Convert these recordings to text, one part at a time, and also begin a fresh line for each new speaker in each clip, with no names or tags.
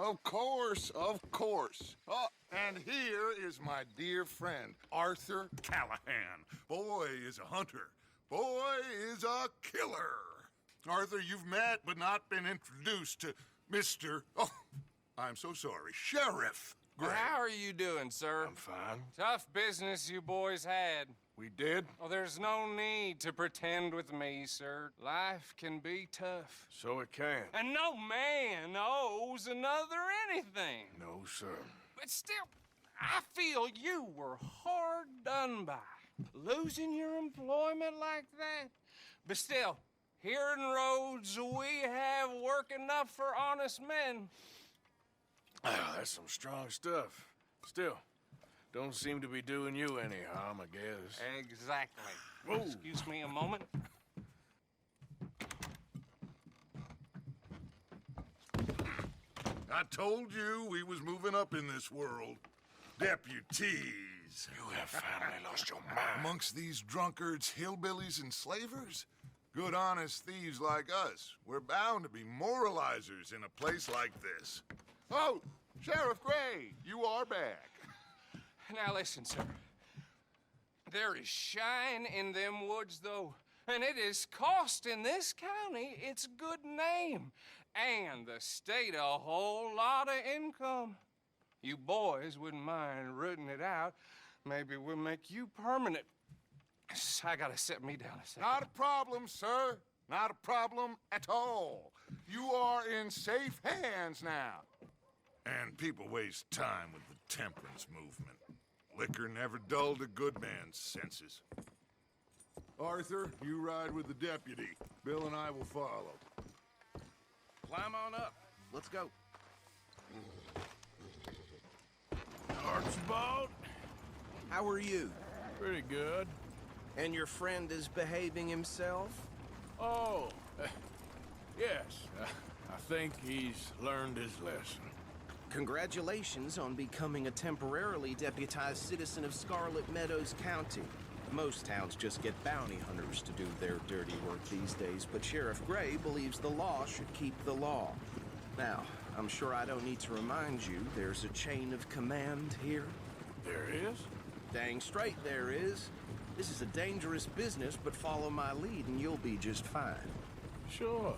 Of course, of course. Oh, and here is my dear friend, Arthur Callahan. Boy is a hunter. Boy is a killer. Arthur, you've met but not been introduced to Mr. Oh, I'm so sorry, Sheriff Gray.
How are you doing, sir?
I'm fine.
Tough business you boys had.
We did?
Well, there's no need to pretend with me, sir. Life can be tough.
So it can.
And no man owes another anything.
No, sir.
But still, I feel you were hard done by. Losing your employment like that. But still, here in Rhodes, we have work enough for honest men.
Ah, that's some strong stuff. Still, don't seem to be doing you any harm, I guess.
Exactly.
Whoa.
Excuse me a moment.
I told you we was moving up in this world. Deputies.
You have finally lost your mind.
Amongst these drunkards, hillbillies, and slavers? Good honest thieves like us. We're bound to be moralizers in a place like this. Oh, Sheriff Gray, you are back.
Now listen, sir. There is shine in them woods, though, and it is costing this county its good name, and the state a whole lot of income. You boys wouldn't mind rooting it out. Maybe we'll make you permanent. I gotta set me down a second.
Not a problem, sir. Not a problem at all. You are in safe hands now. And people waste time with the temperance movement. Liquor never dulled a good man's senses. Arthur, you ride with the deputy. Bill and I will follow.
Climb on up. Let's go.
Archibald?
How are you?
Pretty good.
And your friend is behaving himself?
Oh, yes. I think he's learned his lesson.
Congratulations on becoming a temporarily deputized citizen of Scarlet Meadows County. Most towns just get bounty hunters to do their dirty work these days, but Sheriff Gray believes the law should keep the law. Now, I'm sure I don't need to remind you there's a chain of command here.
There is?
Dang straight there is. This is a dangerous business, but follow my lead and you'll be just fine.
Sure.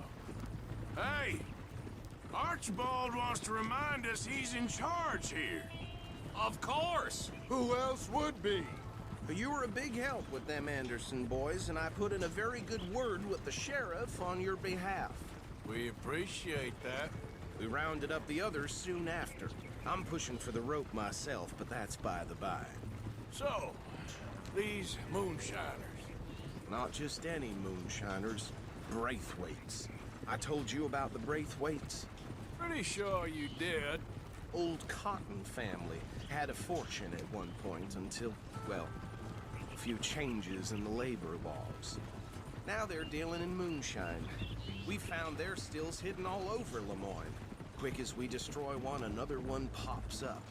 Hey! Archibald wants to remind us he's in charge here.
Of course!
Who else would be?
But you were a big help with them Anderson boys, and I put in a very good word with the sheriff on your behalf.
We appreciate that.
We rounded up the others soon after. I'm pushing for the rope myself, but that's by the by.
So, these moonshiners.
Not just any moonshiners, Braithwaites. I told you about the Braithwaites?
Pretty sure you did.
Old Cotton family had a fortune at one point until, well, a few changes in the labor laws. Now they're dealing in moonshine. We found their stills hidden all over Lemoyne. Quick as we destroy one, another one pops up.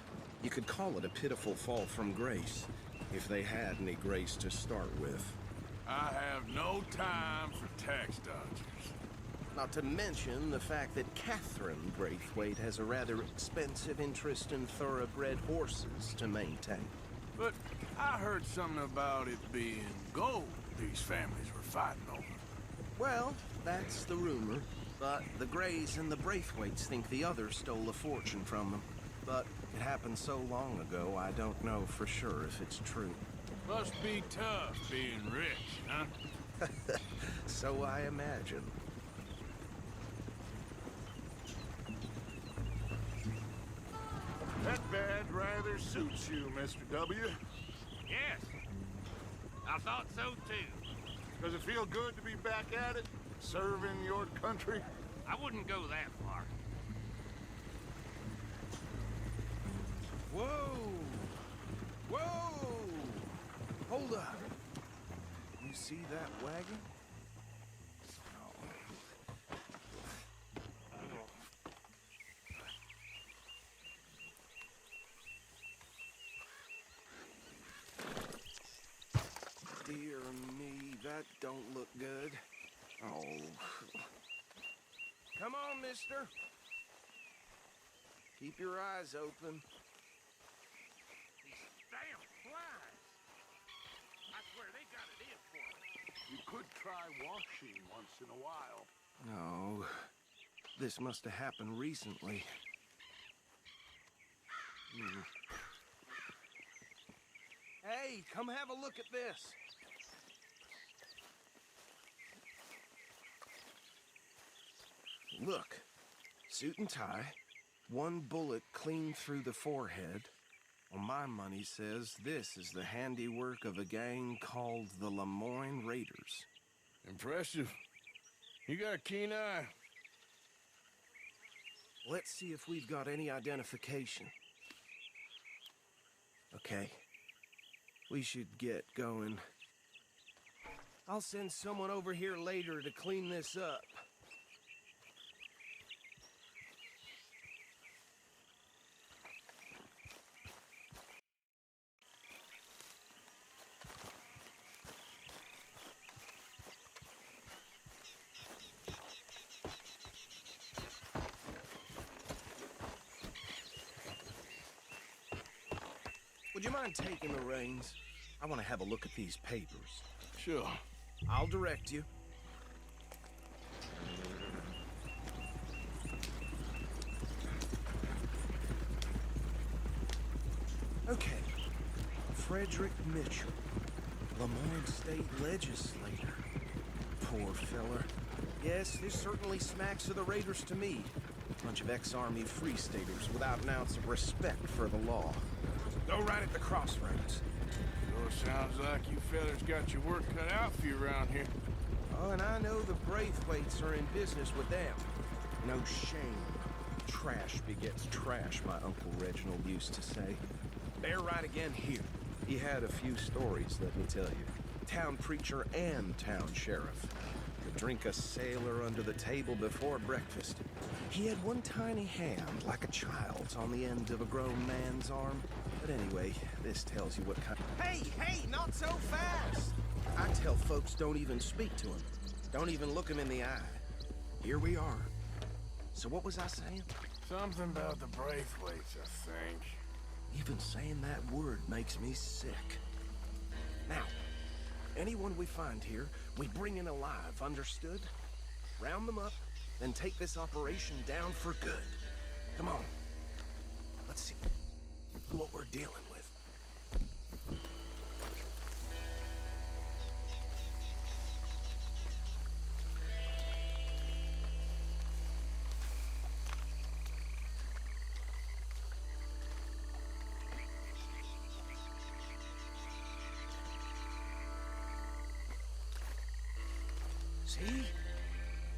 You could call it a pitiful fall from grace, if they had any grace to start with.
I have no time for tax dodgers.
Not to mention the fact that Catherine Braithwaite has a rather expensive interest in thoroughbred horses to maintain.
But I heard something about it being gold these families were fighting over.
Well, that's the rumor. But the Grays and the Braithwaites think the others stole a fortune from them. But it happened so long ago, I don't know for sure if it's true.
Must be tough being rich, huh?
So I imagine.
That badge rather suits you, Mr. W.
Yes, I thought so too.
Does it feel good to be back at it? Serving your country?
I wouldn't go that far.
Whoa! Whoa! Hold up. You see that wagon? Dear me, that don't look good. Oh. Come on, mister. Keep your eyes open.
These damn flies. I swear they got it in for me.
You could try washing once in a while.
No, this must have happened recently. Hey, come have a look at this. Look, suit and tie, one bullet clean through the forehead. Well, my money says this is the handiwork of a gang called the Lemoyne Raiders.
Impressive. You got a keen eye.
Let's see if we've got any identification. Okay. We should get going. I'll send someone over here later to clean this up. Would you mind taking the reins? I want to have a look at these papers.
Sure.
I'll direct you. Okay. Frederick Mitchell, Lemoyne State Legislator. Poor feller. Yes, this certainly smacks of the Raiders to me. Bunch of ex-Army Free Staters without an ounce of respect for the law. Go right at the crossroads.
Sure sounds like you fellas got your work cut out for you around here.
Oh, and I know the Braithwaites are in business with them. No shame. Trash begets trash, my Uncle Reginald used to say. They're right again here. He had a few stories, let me tell you. Town preacher and town sheriff. Could drink a sailor under the table before breakfast. He had one tiny hand, like a child's, on the end of a grown man's arm. But anyway, this tells you what kind... Hey, not so fast! I tell folks don't even speak to him. Don't even look him in the eye. Here we are. So what was I saying?
Something about the Braithwaites, I think.
Even saying that word makes me sick. Now, anyone we find here, we bring in alive, understood? Round them up, then take this operation down for good. Come on. Let's see what we're dealing with.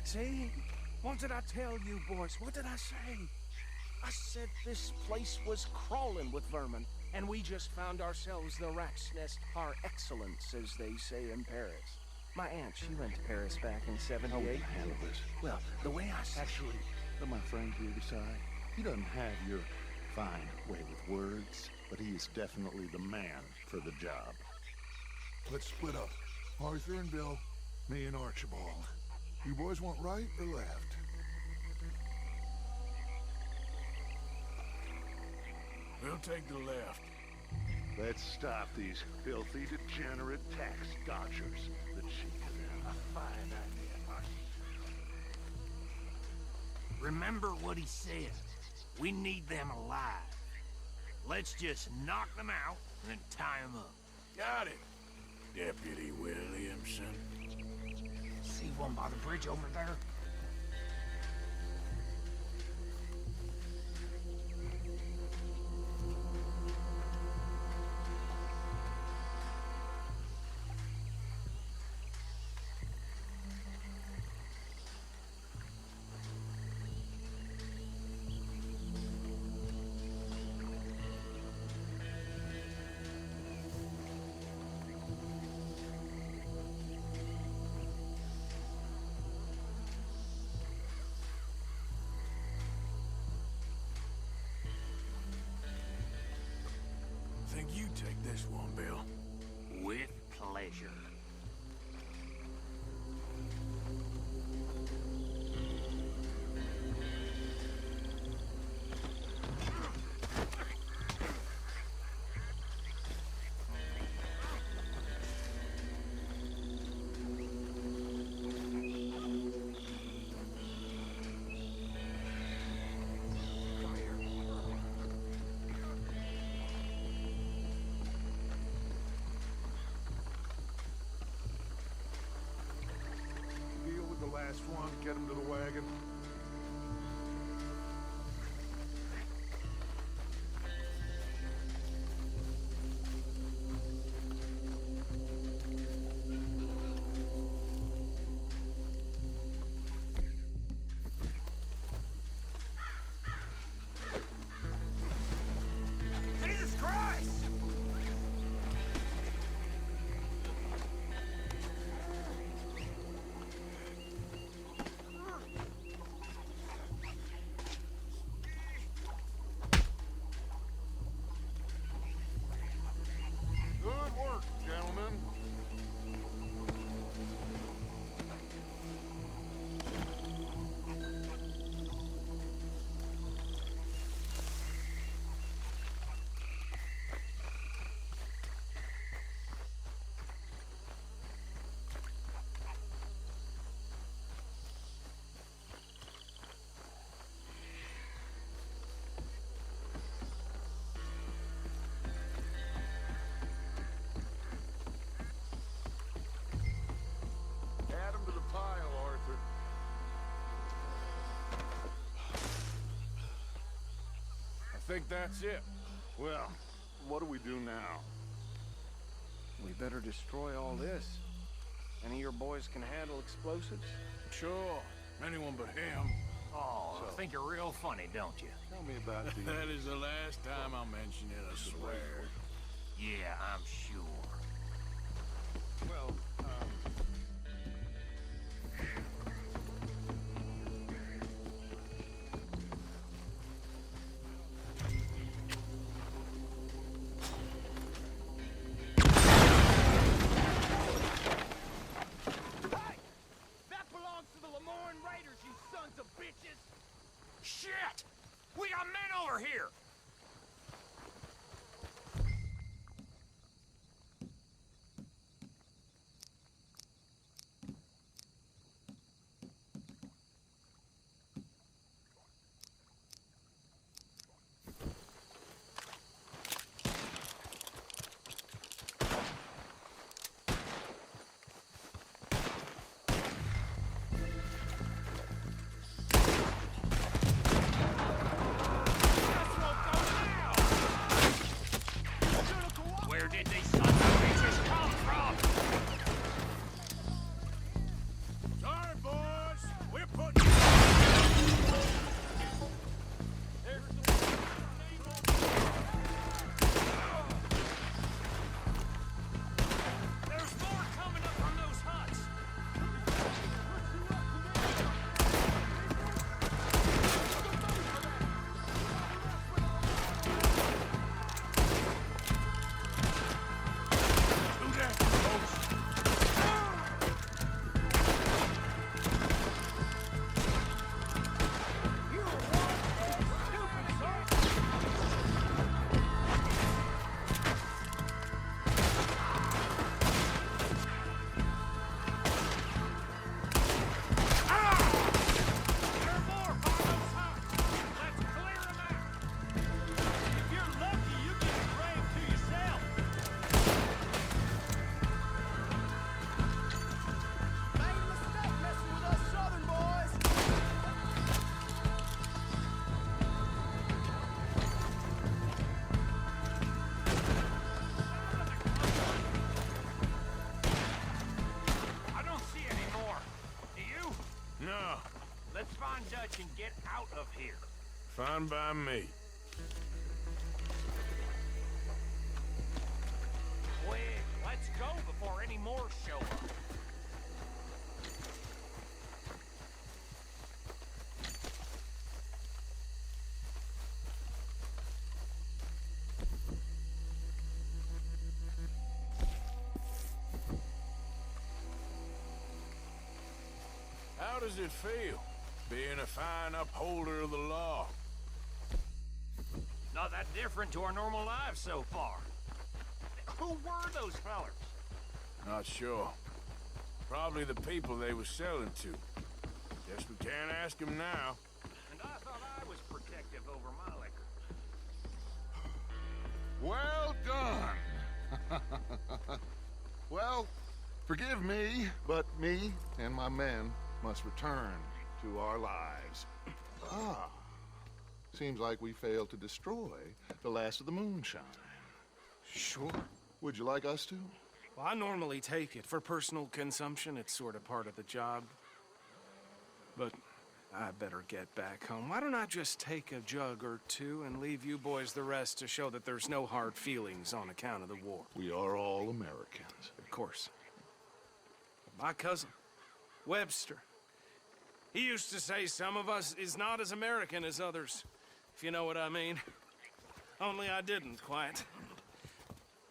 See? What did I tell you, boys? What did I say? I said this place was crawling with vermin, and we just found ourselves the rat's nest par excellence, as they say in Paris. My aunt, she went to Paris back in '78.
How would you handle this?
Well, the way I said...
Actually, let my friend here decide. He doesn't have your fine way with words, but he is definitely the man for the job.
Let's split up. Arthur and Bill, me and Archibald. You boys want right or left?
We'll take the left.
Let's stop these filthy, degenerate tax dodgers. The cheek of them. A fine idea, Marty.
Remember what he said. We need them alive. Let's just knock them out and then tie them up.
Got it, Deputy Williamson.
See one by the bridge over there?
Think you take this one, Bill.
With pleasure.
last one. Get him to the wagon.
Jesus Christ!
Good work, gentlemen. Add him to the pile, Arthur.
I think that's it.
Well, what do we do now?
We better destroy all this. Any of your boys can handle explosives?
Sure. Anyone but him.
Oh, I think you're real funny, don't you?
Tell me about the...
That is the last time I'll mention it, I swear.
Yeah, I'm sure.
Well,
That belongs to the Lemoyne Raiders, you sons of bitches! Shit! We got men over here! Where did these sons of bitches come from?
Sorry, boys. We're putting...
There's more coming up from those huts!
Do that, folks.
There are more by those huts! Let's clear them out! If you're lucky, you get a grave to yourself! Made a mistake messing with us southern boys! I don't see any more. Do you?
No.
Let's find Dutch and get out of here.
Fine by me.
Quick, let's go before any more show up.
How does it feel, being a fine upholder of the law?
Not that different to our normal lives so far. Who were those fellers?
Not sure. Probably the people they were selling to. Guess we can't ask them now.
And I thought I was protective over my liquor.
Well done. Well, forgive me, but me and my men must return to our lives. Ah, seems like we failed to destroy the last of the moonshine.
Sure.
Would you like us to?
Well, I normally take it. For personal consumption, it's sort of part of the job. But I better get back home. Why don't I just take a jug or two and leave you boys the rest to show that there's no hard feelings on account of the war?
We are all Americans.
Of course. My cousin, Webster, he used to say some of us is not as American as others, if you know what I mean. Only I didn't quite.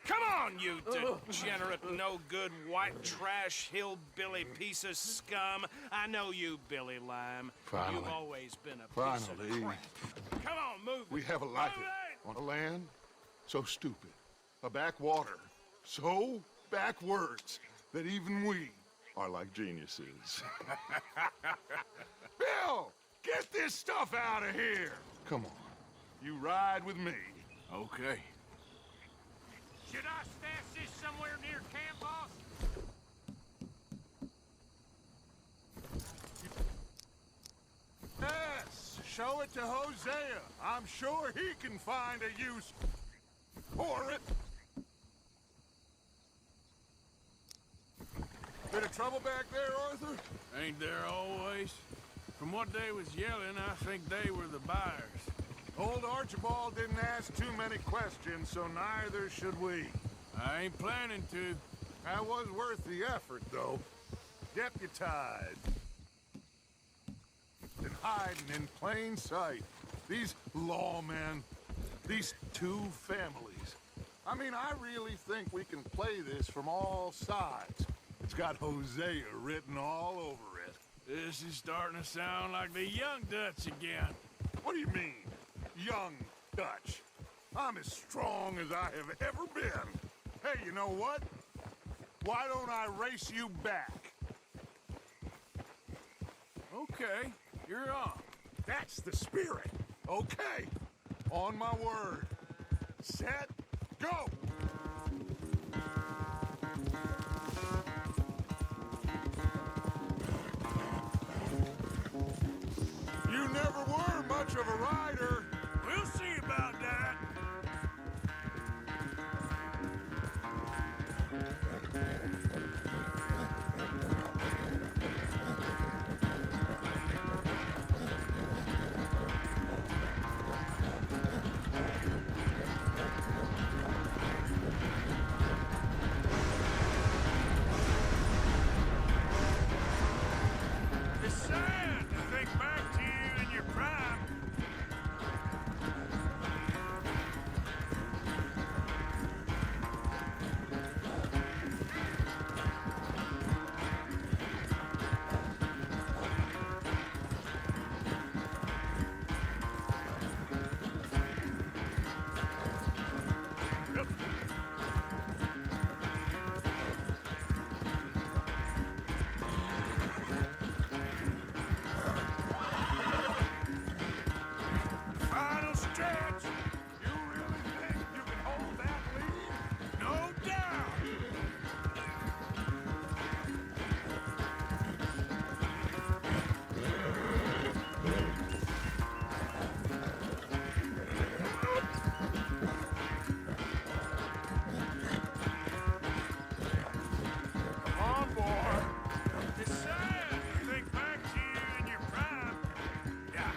Come on, you degenerate, no-good, white trash, hillbilly piece of scum. I know you, Billy Lime.
Finally.
You've always been a piece of
Finally.
crap. Come on, move
We
it.
have a life
Move it!
on a land so stupid, a backwater so backwards that even we are like geniuses. Bill, get this stuff out of here! Come on, you ride with me.
Okay.
Should I stash this somewhere near camp, boss?
Yes, show it to Hosea. I'm sure he can find a use for it. Bit of trouble back there, Arthur?
Ain't there always? From what they was yelling, I think they were the buyers.
Old Archibald didn't ask too many questions, so neither should we.
I ain't planning to.
That was worth the effort, though. Deputized. And hiding in plain sight. These lawmen. These two families. I mean, I really think we can play this from all sides. It's got Hosea written all over it.
This is starting to sound like the Young Dutch again.
What do you mean, young Dutch? I'm as strong as I have ever been. Hey, you know what? Why don't I race you back?
Okay, you're on.
That's the spirit. Okay. On my word. Set, go! You never were much of a rider.
We'll see about that. It's sad to think back to you in your prime. Final stretch.
You really think you can hold that lead?
No doubt.
Come on, boy.
It's sad to think back to you in your prime. Yeah.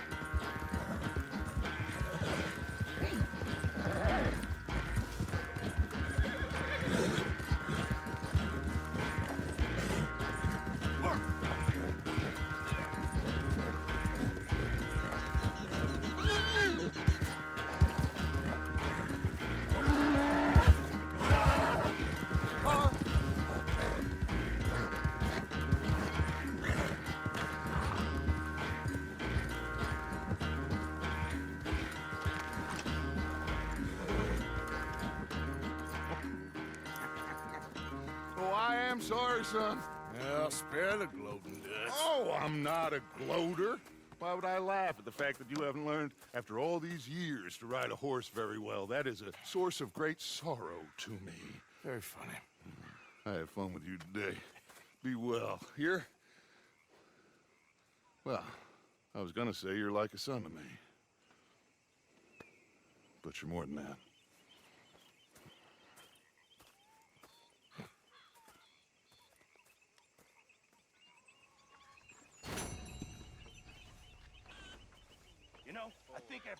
Oh, I am sorry, son.
Well, spare the gloating Dutch.
Oh, I'm not a gloater. Why would I laugh at the fact that you haven't learned, after all these years, to ride a horse very well? That is a source of great sorrow to me.
Very funny.
I had fun with you today. Be well. Here? Well, I was gonna say you're like a son to me. But you're more than that.
You know, I think I